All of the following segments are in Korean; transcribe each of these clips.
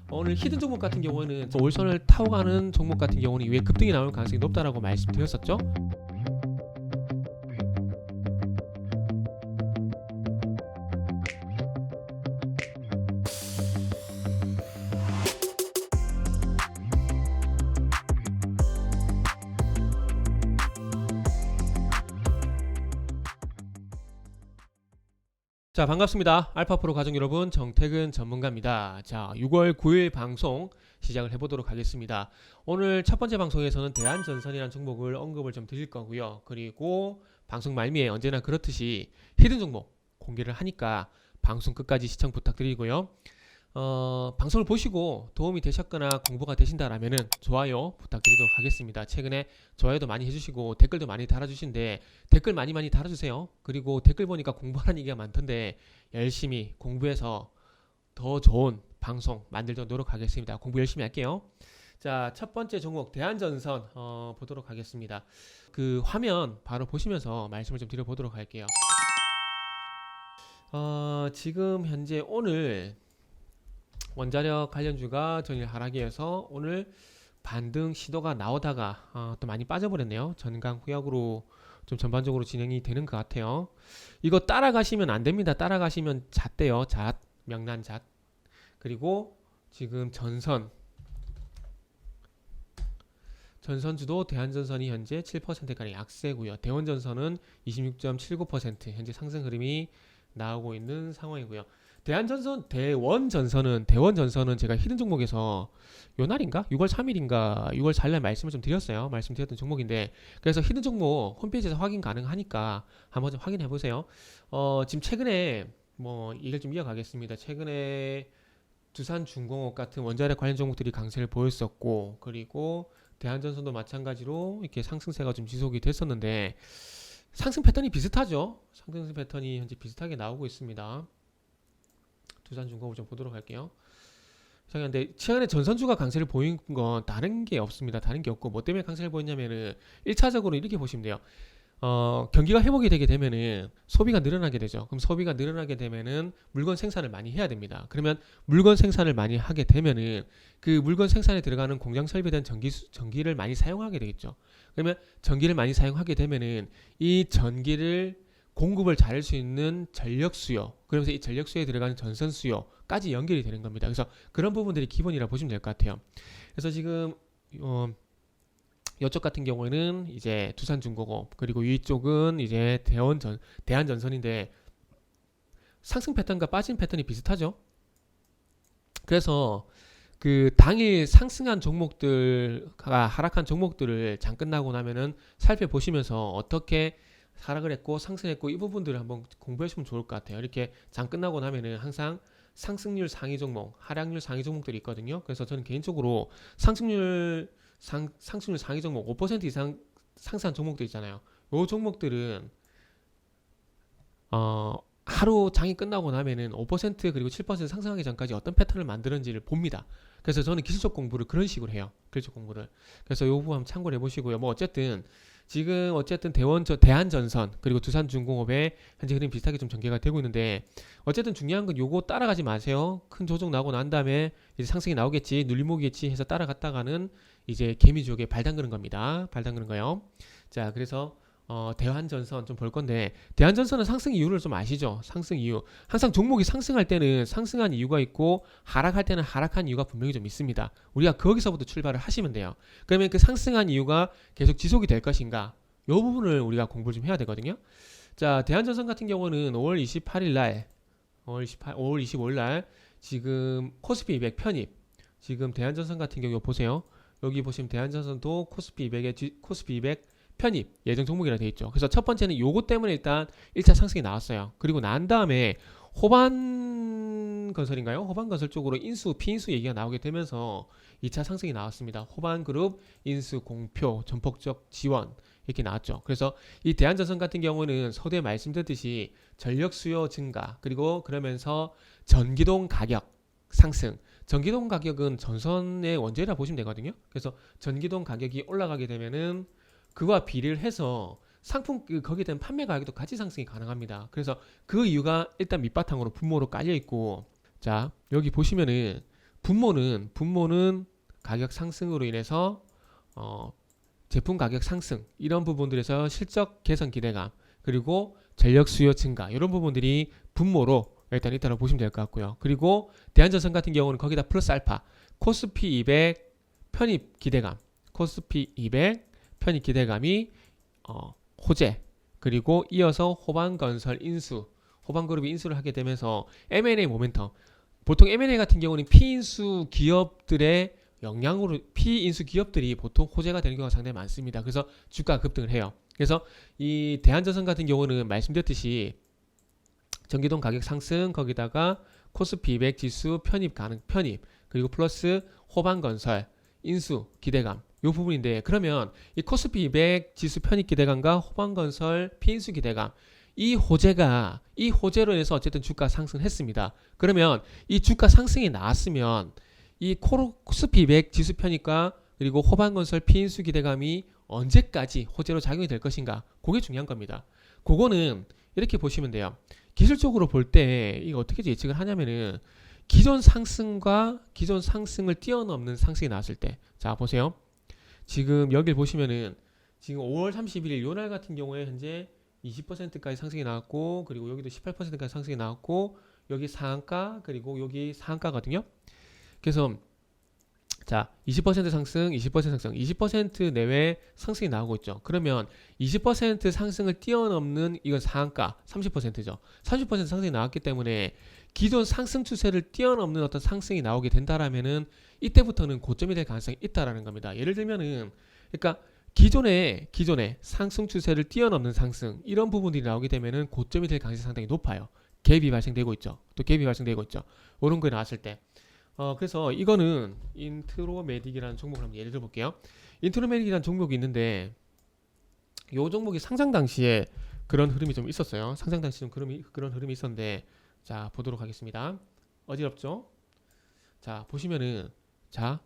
오늘 히든 종목 같은 경우는 올선을 타고 가는 종목 같은 경우는 이후에 급등이 나올 가능성이 높다라고 말씀드렸었죠. 자, 반갑습니다. 알파프로 가족 여러분, 정태근 전문가입니다. 자, 6월 9일 방송 시작을 해보도록 하겠습니다. 오늘 첫 번째 방송에서는 대한전선이라는 종목을 언급을 좀 드릴 거고요. 그리고 방송 말미에 언제나 그렇듯이 히든 종목 공개를 하니까 방송 끝까지 시청 부탁드리고요. 방송을 보시고 도움이 되셨거나 공부가 되신다라면은 좋아요 부탁드리도록 하겠습니다. 최근에 좋아요도 많이 해주시고 댓글도 많이 달아주신데 댓글 많이 달아주세요. 그리고 댓글 보니까 공부하는 얘기가 많던데 열심히 공부해서 더 좋은 방송 만들도록 노력하겠습니다. 공부 열심히 할게요. 자, 첫 번째 종목 대한전선 보도록 하겠습니다. 그 화면 바로 보시면서 말씀을 좀 드려보도록 할게요. 지금 현재 오늘 원자력 관련주가 전일 하락이어서 오늘 반등 시도가 나오다가 또 많이 빠져버렸네요. 전강 후약으로 좀 전반적으로 진행이 되는 것 같아요. 이거 따라가시면 안 됩니다. 따라가시면 잣대요. 잣, 명란잣. 그리고 지금 전선주도 대한전선이 현재 7%가량 약세고요. 대원전선은 26.79% 현재 상승 흐름이 나오고 있는 상황이고요. 대원전선은 제가 히든 종목에서 요 날인가? 6월 3일인가 6월 4일날 말씀을 좀 드렸어요. 말씀드렸던 종목인데 그래서 히든 종목 홈페이지에서 확인 가능하니까 한번 좀 확인해 보세요. 지금 최근에 뭐 이걸 좀 이어가겠습니다. 최근에 두산중공업 같은 원자력 관련 종목들이 강세를 보였었고 그리고 대한전선도 마찬가지로 이렇게 상승세가 좀 지속이 됐었는데 상승 패턴이 비슷하죠. 상승 패턴이 현재 비슷하게 나오고 있습니다. 두산중공업 좀 보도록 할게요. 근데 최근에 전선주가 강세를 보인 건 다른 게 없습니다. 다른 게 없고 뭐 때문에 강세를 보였냐면은 1차적으로 이렇게 보시면 돼요. 경기가 회복이 되게 되면은 소비가 늘어나게 되죠. 그럼 소비가 늘어나게 되면은 물건 생산을 많이 해야 됩니다. 그러면 물건 생산을 많이 하게 되면은 그 물건 생산에 들어가는 공장 설비에 대한 전기를 많이 사용하게 되겠죠. 그러면 전기를 많이 사용하게 되면은 이 전기를 공급을 잘할 수 있는 전력 수요, 그러면서 이 전력 수요에 들어가는 전선 수요까지 연결이 되는 겁니다. 그래서 그런 부분들이 기본이라 보시면 될 것 같아요. 그래서 지금 이쪽 같은 경우에는 이제 두산중공업 그리고 이쪽은 이제 대한전선인데 상승 패턴과 빠진 패턴이 비슷하죠. 그래서 그 당일 상승한 종목들과 하락한 종목들을 장 끝나고 나면은 살펴보시면서 어떻게 하락을 했고 상승했고 이 부분들을 한번 공부하시면 좋을 것 같아요. 이렇게 장 끝나고 나면은 항상 상승률 상위 종목, 하락률 상위 종목들이 있거든요. 그래서 저는 개인적으로 상승률 상위 종목 5% 이상 상승한 종목들 있잖아요. 이 종목들은 하루 장이 끝나고 나면은 5% 그리고 7% 상승하기 전까지 어떤 패턴을 만드는지를 봅니다. 그래서 저는 기술적 공부를 그런 식으로 해요. 기술적 공부를. 그래서 이 부분 한번 참고를 해보시고요. 뭐 어쨌든 지금 어쨌든 대한전선 그리고 두산중공업의 현재 흐름 비슷하게 좀 전개가 되고 있는데 어쨌든 중요한 건 요거 따라가지 마세요. 큰 조정 나고 난 다음에 이제 상승이 나오겠지, 눌림목이겠지 해서 따라갔다가는 이제 개미지옥에 발 담그는 겁니다. 발 담그는 거요. 자, 그래서 대한전선 좀 볼 건데 대한전선은 상승 이유를 좀 아시죠? 상승 이유. 항상 종목이 상승할 때는 상승한 이유가 있고 하락할 때는 하락한 이유가 분명히 좀 있습니다. 우리가 거기서부터 출발을 하시면 돼요. 그러면 그 상승한 이유가 계속 지속이 될 것인가? 이 부분을 우리가 공부를 좀 해야 되거든요. 자, 대한전선 같은 경우는 5월 28일 날 5월 25일 날 지금 코스피 200 편입. 지금 대한전선 같은 경우 보세요. 여기 보시면 대한전선도 코스피 200 편입 예정 종목이라 되어 있죠. 그래서 첫 번째는 요거 때문에 일단 1차 상승이 나왔어요. 그리고 난 다음에 호반건설인가요? 호반건설 쪽으로 인수, 피인수 얘기가 나오게 되면서 2차 상승이 나왔습니다. 호반그룹 인수 공표, 전폭적 지원 이렇게 나왔죠. 그래서 이 대한전선 같은 경우는 서두에 말씀드렸듯이 전력 수요 증가 그리고 그러면서 전기동 가격 상승. 전기동 가격은 전선의 원재료라 보시면 되거든요. 그래서 전기동 가격이 올라가게 되면은 그와 비례를 해서 상품 거기에 대한 판매 가격도 같이 상승이 가능합니다. 그래서 그 이유가 일단 밑바탕으로 분모로 깔려 있고 자 여기 보시면은 분모는 가격 상승으로 인해서 제품 가격 상승 이런 부분들에서 실적 개선 기대감 그리고 전력 수요 증가 이런 부분들이 분모로 일단 있다고 보시면 될 것 같고요. 그리고 대한전선 같은 경우는 거기다 플러스 알파 코스피 200 편입 기대감 코스피 200 편입 기대감이 호재 그리고 이어서 호반건설 인수 호반그룹이 인수를 하게 되면서 M&A 모멘텀 보통 M&A 같은 경우는 피인수 기업들의 영향으로 피인수 기업들이 보통 호재가 되는 경우가 상당히 많습니다. 그래서 주가가 급등을 해요. 그래서 이 대한전선 같은 경우는 말씀드렸듯이 전기동 가격 상승 거기다가 코스피 200 지수 편입 가능 편입 그리고 플러스 호반건설 인수 기대감 요 부분인데 그러면 이 코스피 200 지수 편입 기대감과 호반건설 피인수 기대감 이 호재로 인해서 어쨌든 주가 상승했습니다. 그러면 이 주가 상승이 나왔으면 이 코스피 200 지수 편입과 그리고 호반건설 피인수 기대감이 언제까지 호재로 작용이 될 것인가 그게 중요한 겁니다. 그거는 이렇게 보시면 돼요. 기술적으로 볼 때 이거 어떻게 예측을 하냐면은 기존 상승을 뛰어넘는 상승이 나왔을 때 자 보세요. 지금 여길 보시면은 지금 5월 31일 요날 같은 경우에 현재 20%까지 상승이 나왔고 그리고 여기도 18%까지 상승이 나왔고 여기 상한가 그리고 여기 상한가거든요. 그래서 자 20% 상승 20% 상승 20% 내외 상승이 나오고 있죠. 그러면 20% 상승을 뛰어넘는 이건 상한가 30%죠. 30% 상승이 나왔기 때문에 기존 상승 추세를 뛰어넘는 어떤 상승이 나오게 된다라면은 이때부터는 고점이 될 가능성이 있다라는 겁니다. 예를 들면은 그러니까 기존의 상승 추세를 뛰어넘는 상승 이런 부분들이 나오게 되면은 고점이 될 가능성이 상당히 높아요. 갭이 발생되고 있죠. 또 갭이 발생되고 있죠. 이런 거에 나왔을 때 그래서 이거는 인트로메딕이라는 종목을 한번 예를 들어 볼게요. 인트로메딕이라는 종목이 있는데 이 종목이 상장 당시에 그런 흐름이 좀 있었어요. 상장 당시 좀 그런 흐름이 있었는데 자 보도록 하겠습니다. 어지럽죠? 자 보시면은 자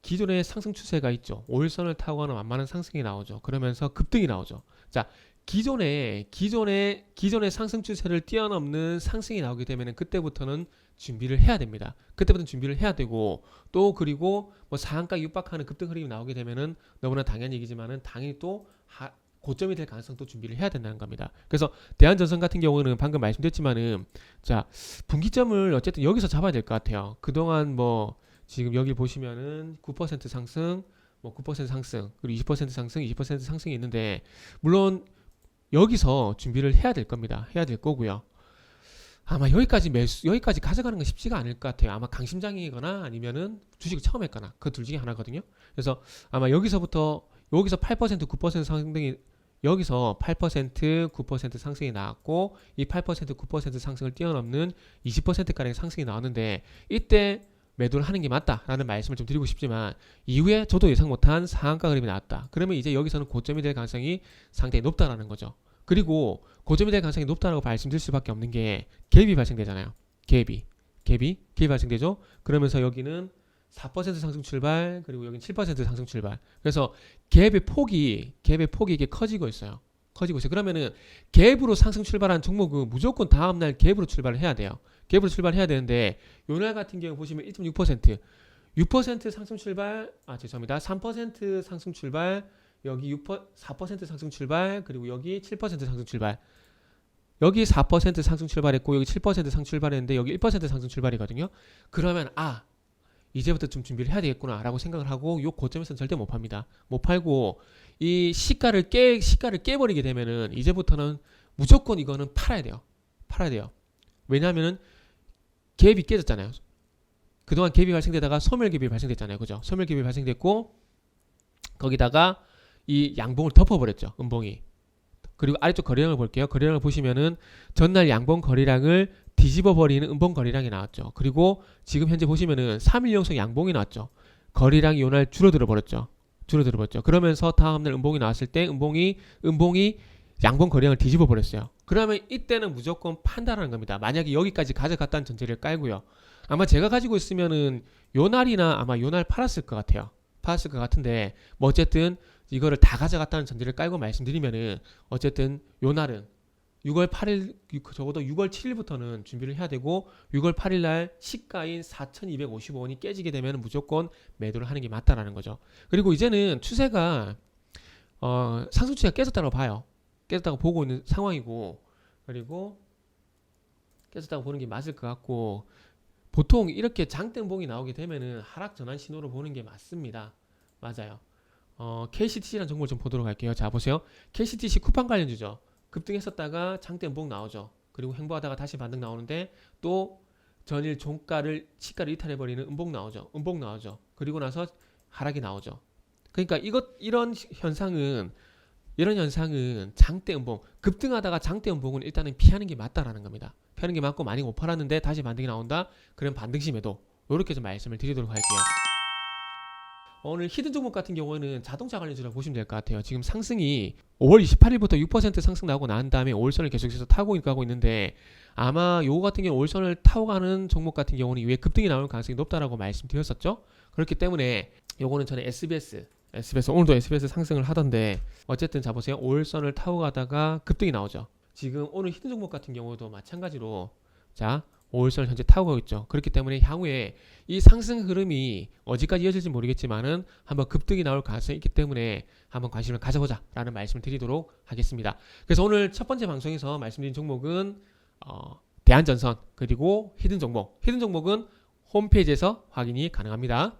기존의 상승 추세가 있죠. 5일선을 타고 가는 완만한 상승이 나오죠. 그러면서 급등이 나오죠. 자 기존의 상승 추세를 뛰어넘는 상승이 나오게 되면 그때부터는 준비를 해야 됩니다. 그때부터는 준비를 해야 되고 또 그리고 뭐 상한가 육박하는 급등 흐름이 나오게 되면은 너무나 당연한 얘기지만은 당연히 또 고점이 될 가능성도 준비를 해야 된다는 겁니다. 그래서 대한전선 같은 경우는 방금 말씀드렸지만은 자 분기점을 어쨌든 여기서 잡아야 될 것 같아요. 그동안 뭐 지금 여기 보시면은 9% 상승, 뭐 9% 상승, 그리고 20% 상승, 20% 상승이 있는데 물론 여기서 준비를 해야 될 겁니다. 해야 될 거고요. 아마 여기까지 가져가는 건 쉽지가 않을 것 같아요. 아마 강심장이거나 아니면은 주식을 처음 했거나 그 둘 중에 하나거든요. 그래서 아마 여기서 8% 9% 상승이 여기서 8% 9% 상승이 나왔고 이 8% 9% 상승을 뛰어넘는 20%가량의 상승이 나왔는데 이때 매도를 하는 게 맞다라는 말씀을 좀 드리고 싶지만 이후에 저도 예상 못한 상한가 그림이 나왔다. 그러면 이제 여기서는 고점이 될 가능성이 상당히 높다라는 거죠. 그리고 고점이 될 가능성이 높다라고 말씀드릴 수밖에 없는 게 갭이 발생되잖아요. 갭이 발생되죠. 그러면서 여기는 4% 상승 출발 그리고 여기는 7% 상승 출발. 그래서 갭의 폭이 이게 커지고 있어요. 그러면은 갭으로 상승 출발한 종목은 무조건 다음날 갭으로 출발을 해야 돼요. 갭으로 출발해야 되는데 요날 같은 경우 보시면 1.6% 6% 상승 출발 죄송합니다. 3% 상승 출발 여기 4% 상승 출발 그리고 여기 7% 상승 출발 여기 4% 상승 출발했고 여기 7% 상승 출발했는데 여기 1% 상승 출발이거든요. 그러면 이제부터 좀 준비를 해야 되겠구나 라고 생각을 하고 요 고점에서는 절대 못 팝니다. 못 팔고 이 시가를 깨버리게 되면은 이제부터는 무조건 이거는 팔아야 돼요. 왜냐하면은 갭이 깨졌잖아요. 그동안 갭이 발생되다가 소멸갭이 발생됐잖아요. 그죠? 소멸갭이 발생됐고 거기다가 이 양봉을 덮어버렸죠. 음봉이. 그리고 아래쪽 거래량을 볼게요. 거래량을 보시면은 전날 양봉 거래량을 뒤집어버리는 음봉 거래량이 나왔죠. 그리고 지금 현재 보시면은 3일 연속 양봉이 나왔죠. 거래량이 요날 줄어들어 버렸죠. 그러면서 다음날 음봉이 나왔을 때 음봉이 양봉 거래량을 뒤집어 버렸어요. 그러면 이때는 무조건 판다라는 겁니다. 만약에 여기까지 가져갔다는 전제를 깔고요. 아마 제가 가지고 있으면은 요날이나 아마 요날 팔았을 것 같아요. 팔았을 것 같은데 뭐 어쨌든 이거를 다 가져갔다는 전제를 깔고 말씀드리면은 어쨌든 요날은 6월 8일 적어도 6월 7일부터는 준비를 해야 되고 6월 8일 날 시가인 4,255원이 깨지게 되면 무조건 매도를 하는 게 맞다라는 거죠. 그리고 이제는 추세가 상승 추세가 깨졌다고 봐요. 깨졌다고 보고 있는 상황이고, 그리고 깨졌다고 보는 게 맞을 것 같고, 보통 이렇게 장대음봉이 나오게 되면은 하락 전환 신호로 보는 게 맞습니다. 맞아요. KCTC라는 종목을 좀 보도록 할게요. 자, 보세요. KCTC 쿠팡 관련주죠. 급등했었다가 장대음봉 나오죠. 그리고 횡보하다가 다시 반등 나오는데 또 전일 종가를 시가를 이탈해버리는 음봉 나오죠. 음봉 나오죠. 그리고 나서 하락이 나오죠. 그러니까 이런 현상은 장대음봉, 급등하다가 장대음봉은 일단은 피하는 게 맞다라는 겁니다. 피하는 게 맞고 많이 못 팔았는데 다시 반등이 나온다? 그럼 반등시 매도. 이렇게 좀 말씀을 드리도록 할게요. 오늘 히든 종목 같은 경우는 자동차 관련주라고 보시면 될 것 같아요. 지금 상승이 5월 28일부터 6% 상승 나고 난 다음에 5월선을 계속해서 타고 가고 있는데, 아마 요거 같은 경우 5월선을 타고 가는 종목 같은 경우는 이후에 급등이 나올 가능성이 높다라고 말씀드렸었죠. 그렇기 때문에 요거는 저는 SBS 오늘도 SBS 상승을 하던데, 어쨌든 자 보세요. 5월선을 타고 가다가 급등이 나오죠. 지금 오늘 히든 종목 같은 경우도 마찬가지로 자 5월선을 현재 타고 가고 있죠. 그렇기 때문에 향후에 이 상승 흐름이 어디까지 이어질지 모르겠지만은 한번 급등이 나올 가능성이 있기 때문에 한번 관심을 가져보자 라는 말씀을 드리도록 하겠습니다. 그래서 오늘 첫 번째 방송에서 말씀드린 종목은 대한전선, 그리고 히든 종목은 홈페이지에서 확인이 가능합니다.